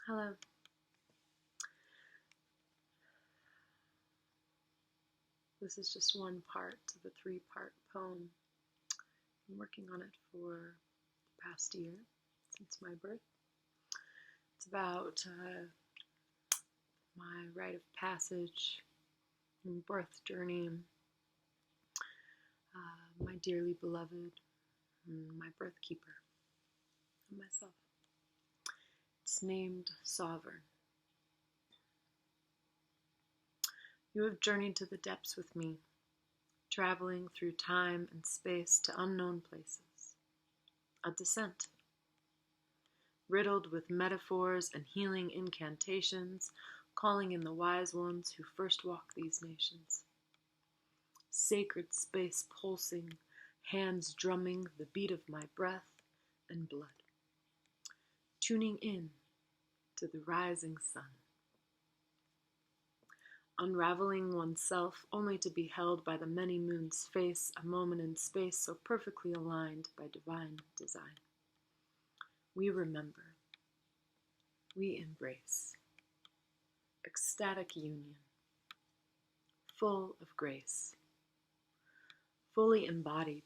Hello. This is just one part of a three-part poem. I've been working on it for the past year, since my birth. It's about my rite of passage and birth journey, my dearly beloved, my birth keeper, and myself. It's named Sovereign. You have journeyed to the depths with me, traveling through time and space to unknown places. A descent, riddled with metaphors and healing incantations, calling in the wise ones who first walked these nations. Sacred space pulsing, hands drumming the beat of my breath and blood. Tuning in to the rising sun. Unraveling oneself only to be held by the many moons' face, a moment in space so perfectly aligned by divine design. We remember. We embrace. Ecstatic union. Full of grace. Fully embodied.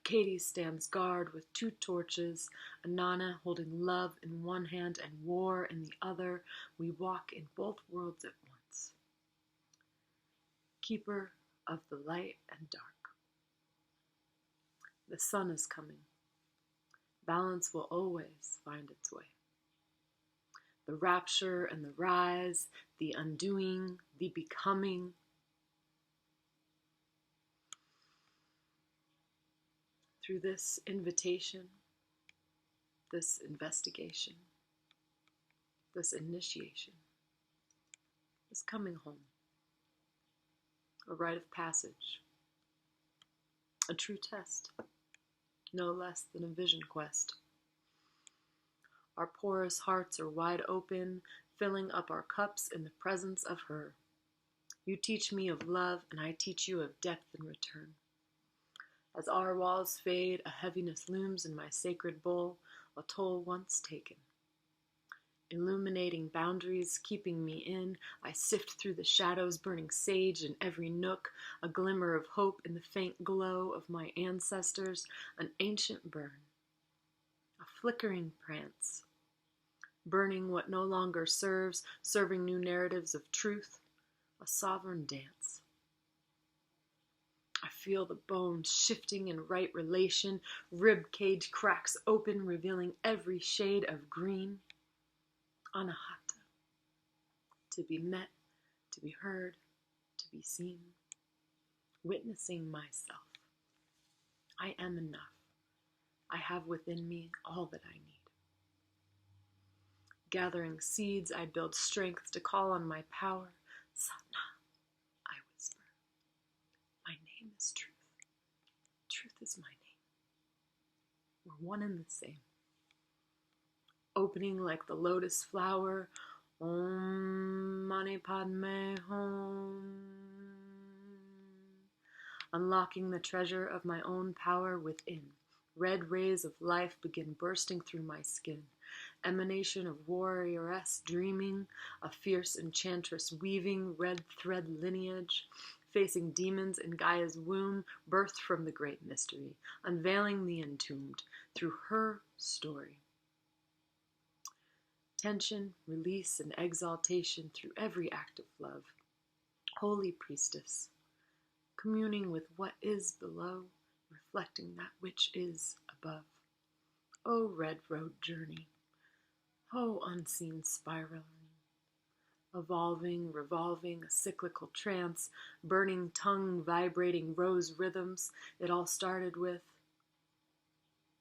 Katie stands guard with two torches, Anana holding love in one hand and war in the other. We walk in both worlds at once. Keeper of the light and dark. The sun is coming. Balance will always find its way. The rapture and the rise, the undoing, the becoming. Through this invitation, this investigation, this initiation, this coming home, a rite of passage, a true test, no less than a vision quest. Our porous hearts are wide open, filling up our cups in the presence of her. You teach me of love, and I teach you of depth in return. As our walls fade, a heaviness looms in my sacred bowl, a toll once taken. Illuminating boundaries, keeping me in, I sift through the shadows, burning sage in every nook, a glimmer of hope in the faint glow of my ancestors, an ancient burn, a flickering prance, burning what no longer serves, serving new narratives of truth, a sovereign dance. I feel the bones shifting in right relation, rib cage cracks open, revealing every shade of green. Anahata, to be met, to be heard, to be seen. Witnessing myself. I am enough. I have within me all that I need. Gathering seeds, I build strength to call on my power. Satna, I whisper. My name is truth. Truth is my name. We're one and the same. Opening like the lotus flower. Om Mani Padme Hum. Unlocking the treasure of my own power within. Red rays of life begin bursting through my skin. Emanation of warrioress dreaming, a fierce enchantress weaving red thread lineage, facing demons in Gaia's womb, birthed from the great mystery, unveiling the entombed through her story. Tension, release, and exaltation through every act of love. Holy priestess, communing with what is below, reflecting that which is above. O red road journey, O unseen spiraling, evolving, revolving, a cyclical trance, burning tongue, vibrating rose rhythms. It all started with,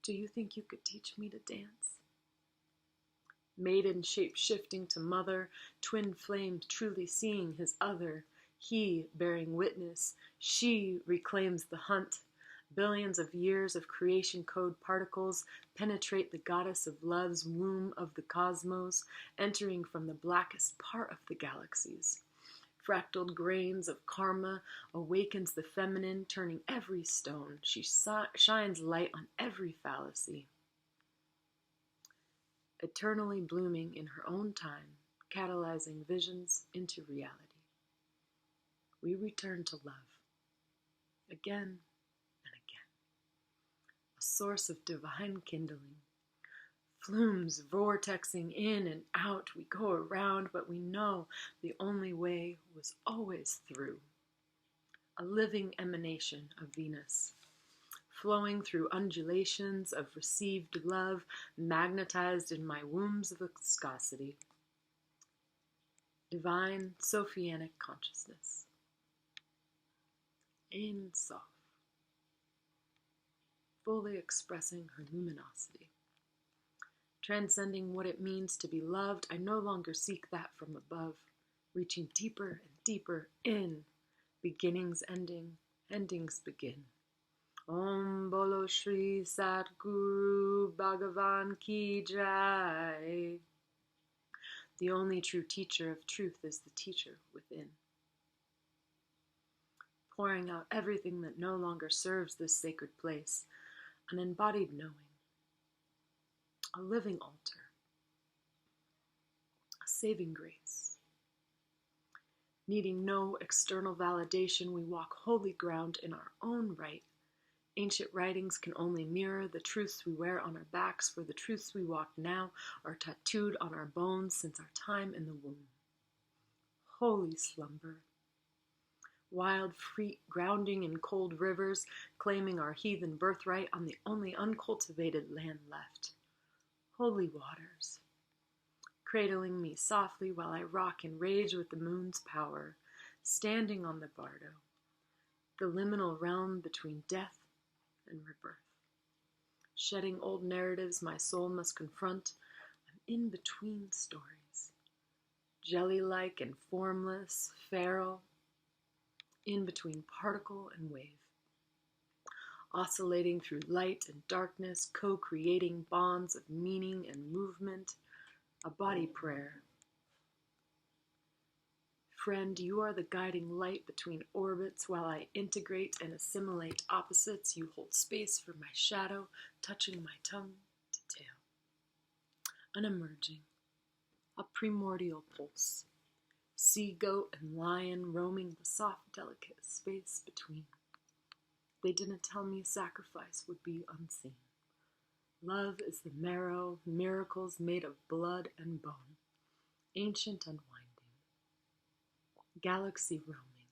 do you think you could teach me to dance? Maiden shape-shifting to mother, twin flamed truly seeing his other, he bearing witness, she reclaims the hunt. Billions of years of creation code particles penetrate the goddess of love's womb of the cosmos, entering from the blackest part of the galaxies. Fractaled grains of karma awakens the feminine, turning every stone. She shines light on every fallacy. eternally blooming in her own time, catalyzing visions into reality. We return to love, again and again, a source of divine kindling. Flumes vortexing in and out, we go around, but we know the only way was always through. A living emanation of Venus, flowing through undulations of received love, magnetized in my wombs of viscosity. Divine Sophianic consciousness. Ein Sof, fully expressing her luminosity. Transcending what it means to be loved, I no longer seek that from above, reaching deeper and deeper in. Beginnings ending, endings begin. Om Bolo Shri Satguru Bhagavan Ki Jai. The only true teacher of truth is the teacher within. Pouring out everything that no longer serves this sacred place, an embodied knowing, a living altar, a saving grace. Needing no external validation, we walk holy ground in our own right. Ancient writings can only mirror the truths we wear on our backs, for the truths we walk now are tattooed on our bones since our time in the womb. Holy slumber. Wild feet grounding in cold rivers, claiming our heathen birthright on the only uncultivated land left. Holy waters, cradling me softly while I rock and rage with the moon's power, standing on the bardo, the liminal realm between death and rebirth. Shedding old narratives my soul must confront, I'm in between stories, jelly-like and formless, feral, in between particle and wave, oscillating through light and darkness, co-creating bonds of meaning and movement, a body prayer. Friend, you are the guiding light between orbits while I integrate and assimilate opposites. You hold space for my shadow, touching my tongue to tail. An emerging, a primordial pulse. Sea goat and lion roaming the soft, delicate space between. They didn't tell me sacrifice would be unseen. Love is the marrow, miracles made of blood and bone, ancient unwinding, galaxy roaming,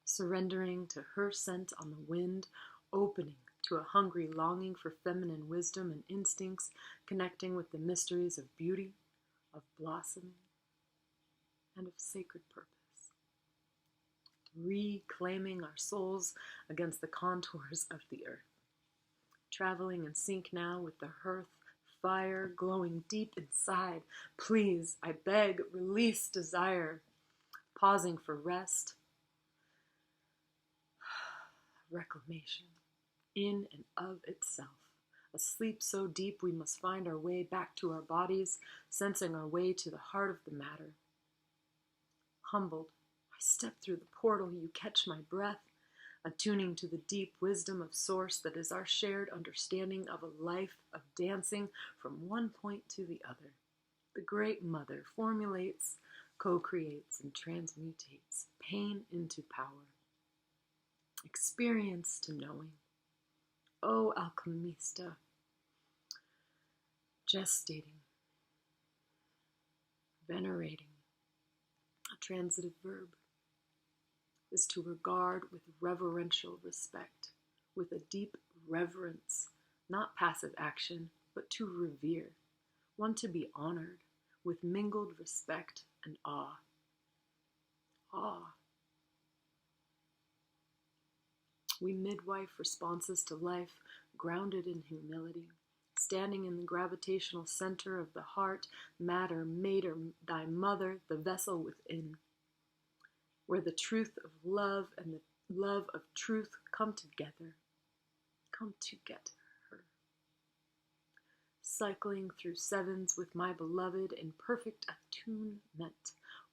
surrendering to her scent on the wind, opening to a hungry longing for feminine wisdom and instincts, connecting with the mysteries of beauty, of blossoming, and of sacred purpose. Reclaiming our souls against the contours of the earth. Traveling in sync now with the hearth, fire glowing deep inside. Please, I beg, release desire. Pausing for rest. Reclamation. In and of itself. A sleep so deep we must find our way back to our bodies, sensing our way to the heart of the matter. Humbled, I step through the portal, you catch my breath, attuning to the deep wisdom of Source that is our shared understanding of a life of dancing from one point to the other. The Great Mother formulates, co-creates, and transmutates pain into power. Experience to knowing. O alchemista, gestating, venerating, a transitive verb, is to regard with reverential respect, with a deep reverence, not passive action, but to revere, one to be honored, with mingled respect and awe. Awe. We midwife responses to life, grounded in humility, standing in the gravitational center of the heart, matter, mater, thy mother, the vessel within, where the truth of love and the love of truth come together, come together. Cycling through sevens with my beloved in perfect attunement.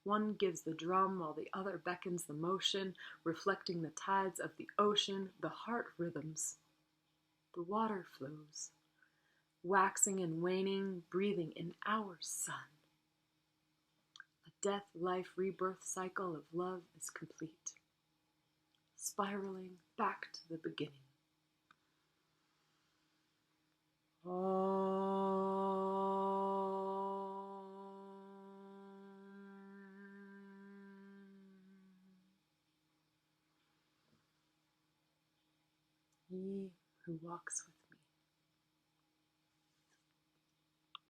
One gives the drum while the other beckons the motion, reflecting the tides of the ocean, the heart rhythms. The water flows. waxing and waning, breathing in our sun. A death, life, rebirth cycle of love is complete, spiraling back to the beginning. He who walks with